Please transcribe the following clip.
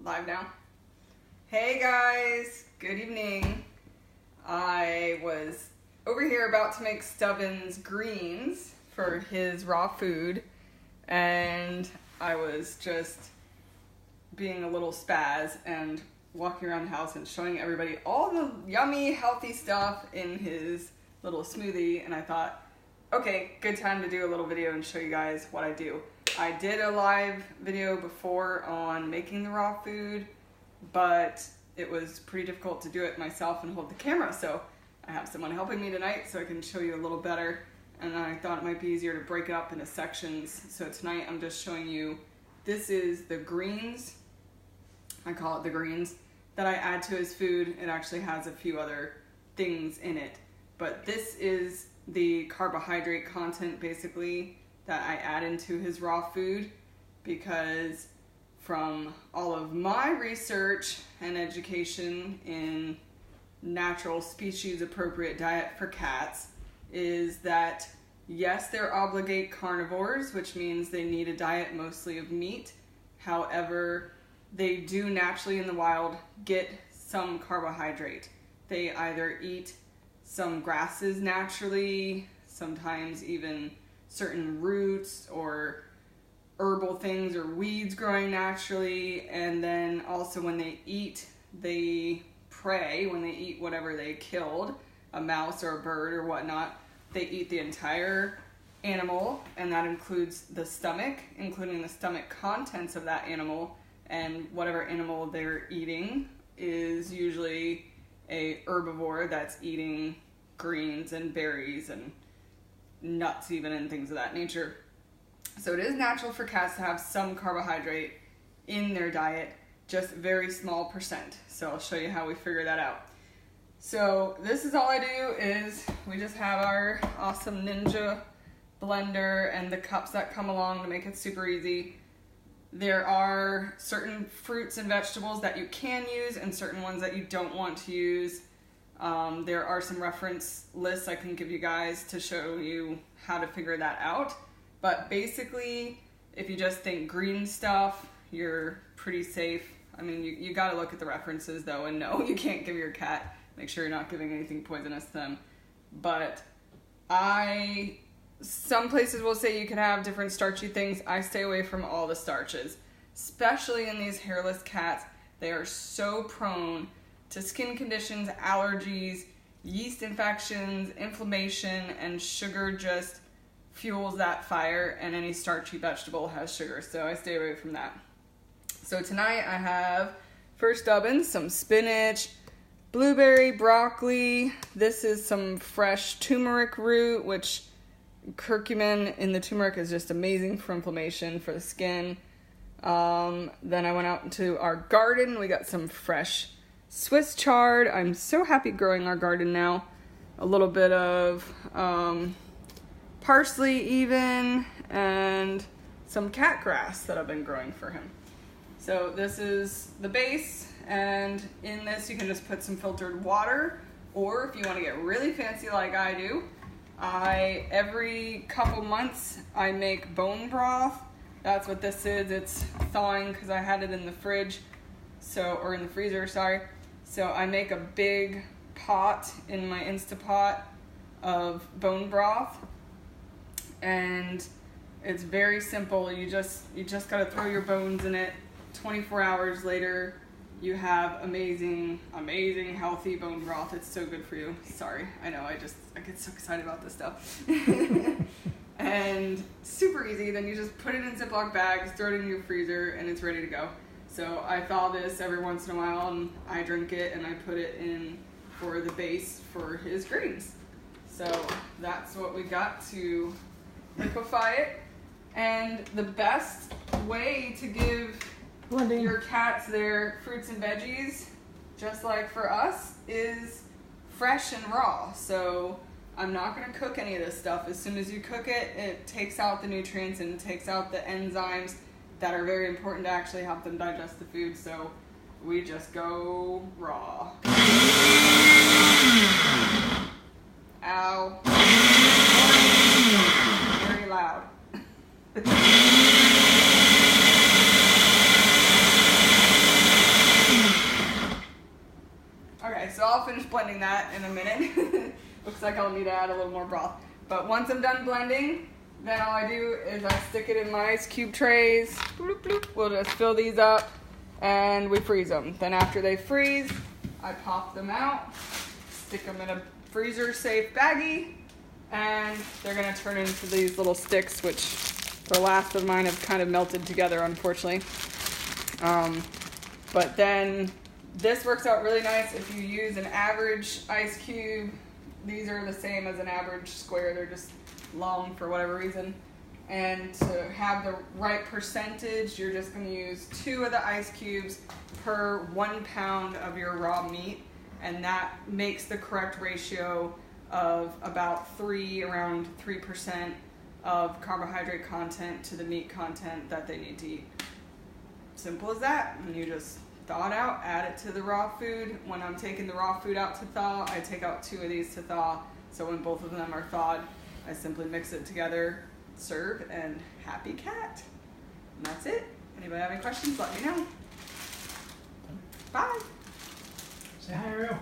Live now. Hey guys, good evening. I was over here about to make Stubbins greens for his raw food, and I was just being a little spaz and walking around the house and showing everybody all the yummy, healthy stuff in his little smoothie, and I thought, okay, good time to do a little video and show you guys what I do. I did a live video before on making the raw food, but it was pretty difficult to do it myself and hold the camera, so I have someone helping me tonight so I can show you a little better, and I thought it might be easier to break it up into sections. So tonight I'm just showing you, this is the greens, I call it the greens, that I add to his food. It actually has a few other things in it, but this is the carbohydrate content basically that I add into his raw food, because from all of my research and education in natural species appropriate diet for cats is that yes, they're obligate carnivores, which means they need a diet mostly of meat. However, they do naturally in the wild get some carbohydrate. They either eat some grasses naturally, sometimes even certain roots or herbal things or weeds growing naturally, and then also when they eat, they prey. When they eat whatever they killed, a mouse or a bird or whatnot, they eat the entire animal, and that includes the stomach, including the stomach contents of that animal, and whatever animal they're eating is usually a herbivore that's eating greens and berries and nuts even and things of that nature. So it is natural for cats to have some carbohydrate in their diet, just very small percent. So I'll show you how we figure that out. So this is all I do is we just have our awesome Ninja blender and the cups that come along to make it super easy. There are certain fruits and vegetables that you can use and certain ones that you don't want to use. There are some reference lists I can give you guys to show you how to figure that out. But basically, if you just think green stuff, you're pretty safe. I mean, you gotta look at the references though, and no, you can't give your cat, make sure you're not giving anything poisonous to them. But some places will say you can have different starchy things. I stay away from all the starches, especially in these hairless cats. They are so prone to skin conditions, allergies, yeast infections, inflammation, and sugar just fuels that fire, and any starchy vegetable has sugar, so I stay away from that. So tonight I have, for Stubbins, some spinach, blueberry, broccoli. This is some fresh turmeric root, which curcumin in the turmeric is just amazing for inflammation for the skin. Then I went out into our garden. We got some fresh Swiss chard. I'm so happy growing our garden now. A little bit of parsley even, and some cat grass that I've been growing for him. So this is the base, and in this you can just put some filtered water, or if you want to get really fancy like I do, every couple months I make bone broth. That's what this is. It's thawing because I had it in the fridge, or in the freezer, sorry. So I make a big pot in my Instapot of bone broth, and it's very simple. You just gotta throw your bones in it. 24 hours later, you have amazing, healthy bone broth. It's so good for you. Sorry, I know, I get so excited about this stuff. And super easy. Then you just put it in Ziploc bags, throw it in your freezer, and it's ready to go. So I thaw this every once in a while, and I drink it, and I put it in for the base for his greens. So that's what we got to liquefy it. And the best way to give your cats their fruits and veggies, just like for us, is fresh and raw. So I'm not going to cook any of this stuff. As soon as you cook it, it takes out the nutrients and takes out the enzymes that are very important to actually help them digest the food. So we just go raw. Ow. Very loud. I'll finish blending that in a minute. Looks like I'll need to add a little more broth. But once I'm done blending, then all I do is I stick it in my ice cube trays. Bloop, bloop. We'll just fill these up and we freeze them. Then after they freeze, I pop them out, stick them in a freezer safe baggie, and they're gonna turn into these little sticks, which the last of mine have kind of melted together, unfortunately. But then this works out really nice if you use an average ice cube. These are the same as an average square. They're just long for whatever reason. And to have the right percentage, you're just going to use 2 of the ice cubes per 1 pound of your raw meat. And that makes the correct ratio of about around 3% of carbohydrate content to the meat content that they need to eat. Simple as that. And you just thaw it out, add it to the raw food. When I'm taking the raw food out to thaw, I take out 2 of these to thaw. So when both of them are thawed, I simply mix it together, serve, and happy cat. And that's it. Anybody have any questions, let me know. Bye. Say hi, Ariel.